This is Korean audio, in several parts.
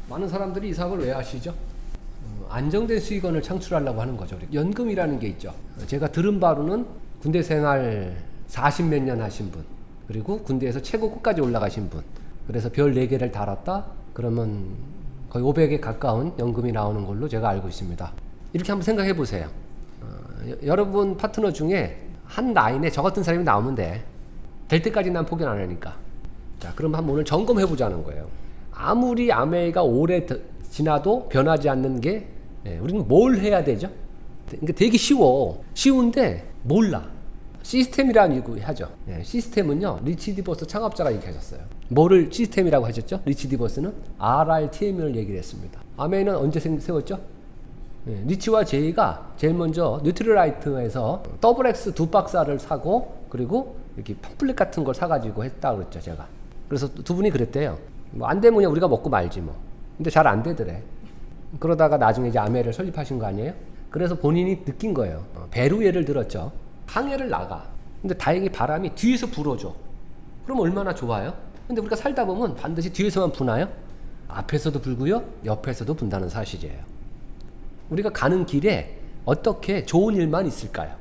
많은 사람들이 이 사업을 왜 하시죠? 안정된 수익원을 창출하려고 하는 거죠. 연금이라는 게 있죠. 제가 들은 바로는 군대 생활 40몇 년 하신 분, 그리고 군대에서 최고 끝까지 올라가신 분, 그래서 별 4개를 달았다? 그러면 거의 500에 가까운 연금이 나오는 걸로 제가 알고 있습니다. 이렇게 한번 생각해 보세요. 여러분 파트너 중에 한 라인에 저 같은 사람이 나오면 돼. 될 때까지 난 포기 안 하니까. 자, 그럼 한번 오늘 점검해 보자는 거예요. 아무리 아메이가 오래 지나도 변하지 않는 게, 우리는 뭘 해야 되죠? 그러니까 되게 쉬운데 몰라. 시스템이라는 얘기 하죠. 시스템은요, 리치 디버스 창업자가 얘기하셨어요. 뭐를 시스템이라고 하셨죠? 리치 디버스는 RRTM을 얘기를 했습니다. 아메이는 언제 세웠죠? 리치와 제이가 제일 먼저 뉴트럴라이트에서 더블X 2박스를 사고, 그리고 이렇게 팜플렛 같은 걸 사가지고 했다 그랬죠, 제가. 그래서 두 분이 그랬대요. 뭐 안 되면 우리가 먹고 말지 뭐. 근데 잘 안 되더래. 그러다가 나중에 이제 아메를 설립하신 거 아니에요? 그래서 본인이 느낀 거예요. 배로 예를 들었죠. 항해를 나가. 근데 다행히 바람이 뒤에서 불어줘. 그럼 얼마나 좋아요? 근데 우리가 살다 보면 반드시 뒤에서만 부나요? 앞에서도 불고요, 옆에서도 분다는 사실이에요. 우리가 가는 길에 어떻게 좋은 일만 있을까요?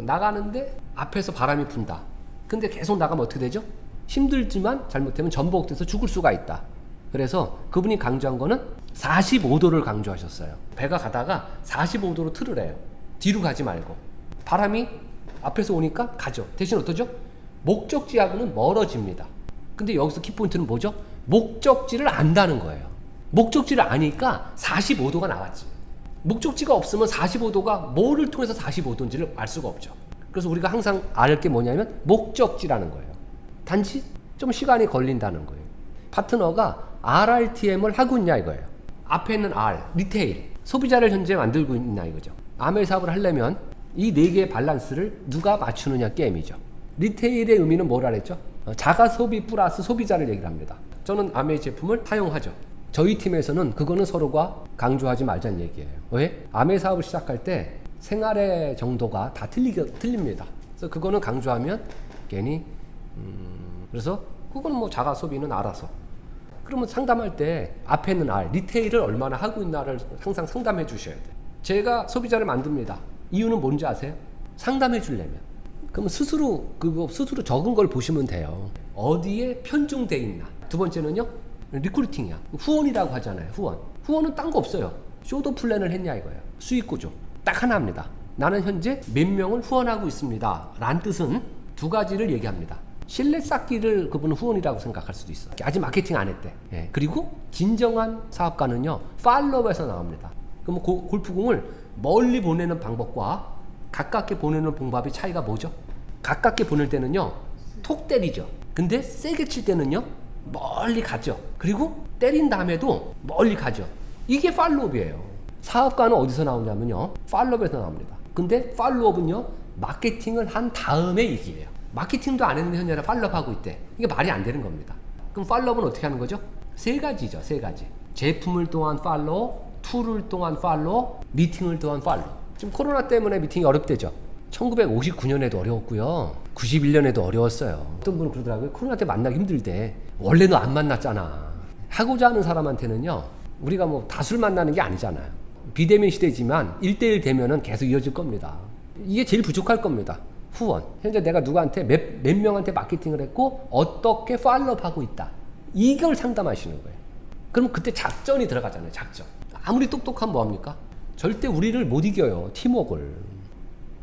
나가는데 앞에서 바람이 분다. 근데 계속 나가면 어떻게 되죠? 힘들지만 잘못되면 전복돼서 죽을 수가 있다. 그래서 그분이 강조한 거는 45도를 강조하셨어요. 배가 가다가 45도로 틀을 해요. 뒤로 가지 말고. 바람이 앞에서 오니까 가죠. 대신 어떠죠? 목적지하고는 멀어집니다. 근데 여기서 키포인트는 뭐죠? 목적지를 안다는 거예요. 목적지를 아니까 45도가 나왔지. 목적지가 없으면 45도가 뭐를 통해서 45도인지를 알 수가 없죠. 그래서 우리가 항상 알 게 뭐냐면 목적지라는 거예요. 단지 좀 시간이 걸린다는 거예요. 파트너가 RRTM을 하고 있냐 이거예요. 앞에 있는 R, 리테일, 소비자를 현재 만들고 있냐 이거죠. 아메 사업을 하려면 이 4개의 밸런스를 누가 맞추느냐 게임이죠. 리테일의 의미는 뭐라 그랬죠? 자가 소비 플러스 소비자를 얘기를 합니다. 저는 아메 제품을 사용하죠. 저희 팀에서는 그거는 서로가 강조하지 말자는 얘기예요. 왜? 아메 사업을 시작할 때 생활의 정도가 다 틀립니다. 그래서 그거는 강조하면 괜히 그래서 그거는 뭐 자가 소비는 알아서. 그러면 상담할 때 앞에 있는 R, 리테일을 얼마나 하고 있나를 항상 상담해 주셔야 돼요. 제가 소비자를 만듭니다. 이유는 뭔지 아세요? 상담해 주려면. 그러면 스스로 적은 걸 보시면 돼요. 어디에 편중돼 있나. 두 번째는요, 리크루팅이야. 후원이라고 하잖아요. 후원은 딴 거 없어요. 쇼도 플랜을 했냐 이거예요. 수익 구조 딱 하나입니다. 나는 현재 몇 명을 후원하고 있습니다 라는 뜻은 2가지를 얘기합니다. 신뢰 쌓기를 그분은 후원이라고 생각할 수도 있어. 아직 마케팅 안 했대. 그리고 진정한 사업가는요, 팔로우에서 나옵니다. 그럼 골프공을 멀리 보내는 방법과 가깝게 보내는 방법의 차이가 뭐죠? 가깝게 보낼 때는요, 톡 때리죠. 근데 세게 칠 때는요, 멀리 가죠. 그리고 때린 다음에도 멀리 가죠. 이게 팔로우업이에요. 사업가는 어디서 나오냐면요, 팔로우업에서 나옵니다. 근데 팔로우업은요, 마케팅을 한 다음에 얘기해요. 마케팅도 안 했는데 현재 팔로우업하고 있대. 이게 말이 안 되는 겁니다. 그럼 팔로우업은 어떻게 하는 거죠? 3가지죠. 3가지. 제품을 또한 팔로우, 툴을 또한 팔로우, 미팅을 또한 팔로우. 지금 코로나 때문에 미팅이 어렵대죠. 1959년에도 어려웠고요. 91년에도 어려웠어요. 어떤 분은 그러더라고요. 코로나 때 만나기 힘들대. 원래는 안 만났잖아. 하고자 하는 사람한테는요, 우리가 뭐 다수를 만나는 게 아니잖아요. 비대면 시대지만 1대1 되면은 계속 이어질 겁니다. 이게 제일 부족할 겁니다. 후원. 현재 내가 누구한테 몇 명한테 마케팅을 했고 어떻게 팔로우하고 있다. 이걸 상담하시는 거예요. 그럼 그때 작전이 들어가잖아요. 작전. 아무리 똑똑하면 뭐합니까? 절대 우리를 못 이겨요. 팀워크를.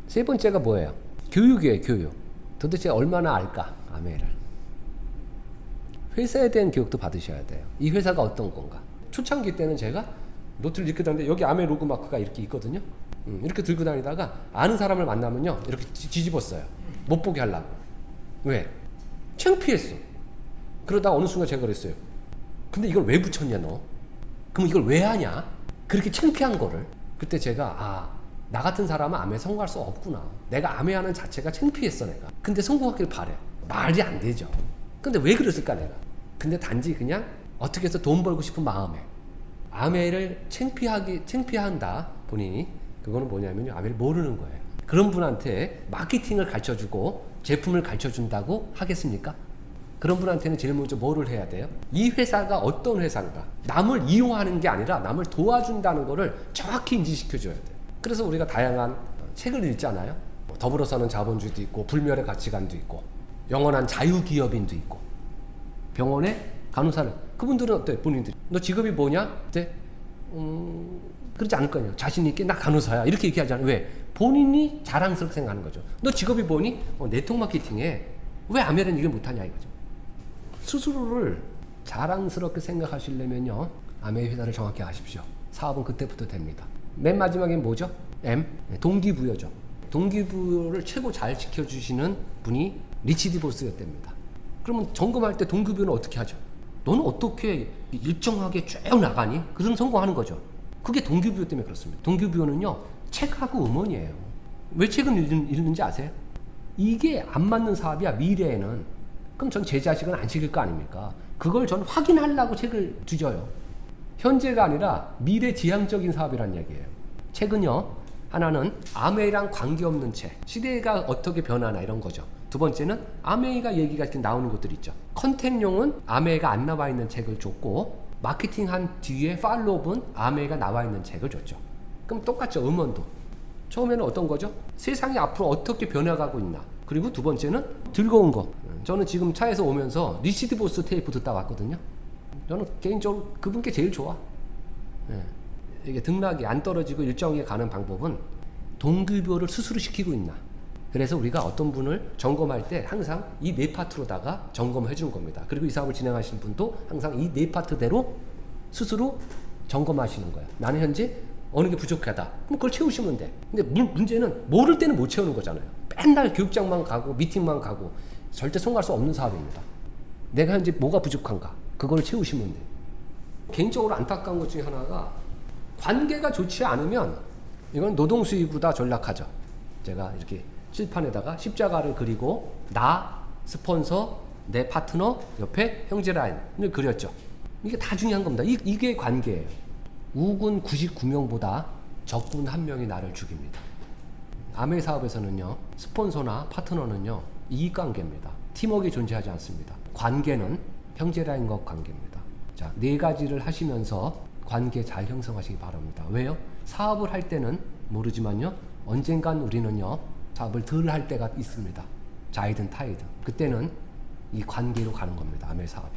3번째가 뭐예요? 교육이에요. 교육. 도대체 얼마나 알까? 아메를. 회사에 대한 교육도 받으셔야 돼요. 이 회사가 어떤 건가? 초창기 때는 제가 노트를 이렇게 다니는데 여기 아메 로고 마크가 이렇게 있거든요. 이렇게 들고 다니다가 아는 사람을 만나면요, 이렇게 뒤집었어요. 못 보게 하려고. 왜? 창피했어. 그러다가 어느 순간 제가 그랬어요. 근데 이걸 왜 붙였냐 너? 그럼 이걸 왜 하냐? 그렇게 창피한 거를. 그때 제가 나 같은 사람은 암에 성공할 수 없구나. 내가 암에 하는 자체가 창피했어 내가. 근데 성공하길 바래. 말이 안 되죠. 근데 왜 그랬을까 내가? 근데 단지 그냥 어떻게 해서 돈 벌고 싶은 마음에 암해를 창피한다 본인이. 그거는 뭐냐면요, 암해를 모르는 거예요. 그런 분한테 마케팅을 가르쳐주고 제품을 가르쳐준다고 하겠습니까? 그런 분한테는 제일 먼저 뭐를 해야 돼요? 이 회사가 어떤 회사인가? 남을 이용하는 게 아니라 남을 도와준다는 거를 정확히 인지시켜줘야 돼요. 그래서 우리가 다양한 책을 읽잖아요. 더불어 사는 자본주의도 있고 불멸의 가치관도 있고 영원한 자유기업인도 있고 병원에 간호사를 그분들은 어때? 본인들이 너 직업이 뭐냐? 그때 그러지 않을 거아니에요. 자신 있게 나 간호사야 이렇게 얘기하잖아요. 왜? 본인이 자랑스럽게 생각하는 거죠. 너 직업이 뭐니? 네트워크 마케팅에 왜 아메리카는 일을 못하냐 이거죠. 스스로를 자랑스럽게 생각하시려면요, 아메 회사를 정확히 아십시오. 사업은 그때부터 됩니다. 맨 마지막엔 뭐죠? M, 동기부여죠. 동기부여를 최고 잘 지켜주시는 분이 리치드 보스였답니다. 그러면 점검할 때 동기부여는 어떻게 하죠? 너는 어떻게 일정하게 쭉 나가니? 그럼 성공하는 거죠. 그게 동기부여 때문에 그렇습니다. 동기부여는요, 책하고 음원이에요. 왜 책을 읽는지 아세요? 이게 안 맞는 사업이야, 미래에는. 그럼 전 제 자식은 안 시킬 거 아닙니까? 그걸 전 확인하려고 책을 뒤져요. 현재가 아니라 미래지향적인 사업이란 얘기예요. 책은요, 하나는 아메이랑 관계없는 책, 시대가 어떻게 변하나 이런 거죠. 두 번째는 아메이가 얘기가 이렇게 나오는 것들 있죠. 컨텐츠용은 아메이가 안 나와 있는 책을 줬고, 마케팅한 뒤에 팔로우업은 아메이가 나와 있는 책을 줬죠. 그럼 똑같죠, 음원도. 처음에는 어떤 거죠? 세상이 앞으로 어떻게 변해가고 있나. 그리고 두 번째는 즐거운 거. 저는 지금 차에서 오면서 리치드 보스 테이프 듣다 왔거든요. 저는 개인적으로 그분께 제일 좋아. 이게 등락이 안 떨어지고 일정에 가는 방법은 동기부여를 스스로 시키고 있나. 그래서 우리가 어떤 분을 점검할 때 항상 이 네 파트로다가 점검을 해주는 겁니다. 그리고 이 사업을 진행하시는 분도 항상 이 네 파트대로 스스로 점검하시는 거예요. 나는 현재 어느 게 부족하다. 그럼 그걸 채우시면 돼. 근데 문제는 모를 때는 못 채우는 거잖아요. 맨날 교육장만 가고 미팅만 가고 절대 성공할 수 없는 사업입니다. 내가 현재 뭐가 부족한가? 그걸 채우시면 돼. 개인적으로 안타까운 것 중에 하나가 관계가 좋지 않으면 이건 노동수의구다 전략하죠. 제가 이렇게 칠판에다가 십자가를 그리고 나, 스폰서, 내 파트너, 옆에 형제 라인을 그렸죠. 이게 다 중요한 겁니다. 이게 관계예요. 우군 99명보다 적군 1명이 나를 죽입니다. 아메 사업에서는요, 스폰서나 파트너는요, 이익관계입니다. 팀워크가 존재하지 않습니다. 관계는 형제라인과 관계입니다. 자, 네 가지를 하시면서 관계 잘 형성하시기 바랍니다. 왜요? 사업을 할 때는 모르지만요, 언젠간 우리는요, 사업을 덜 할 때가 있습니다. 자이든 타이든. 그때는 이 관계로 가는 겁니다. 아메 사업이.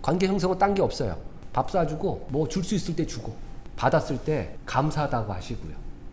관계 형성은 딴 게 없어요. 밥 사주고 뭐 줄 수 있을 때 주고 받았을 때 감사하다고 하시고요.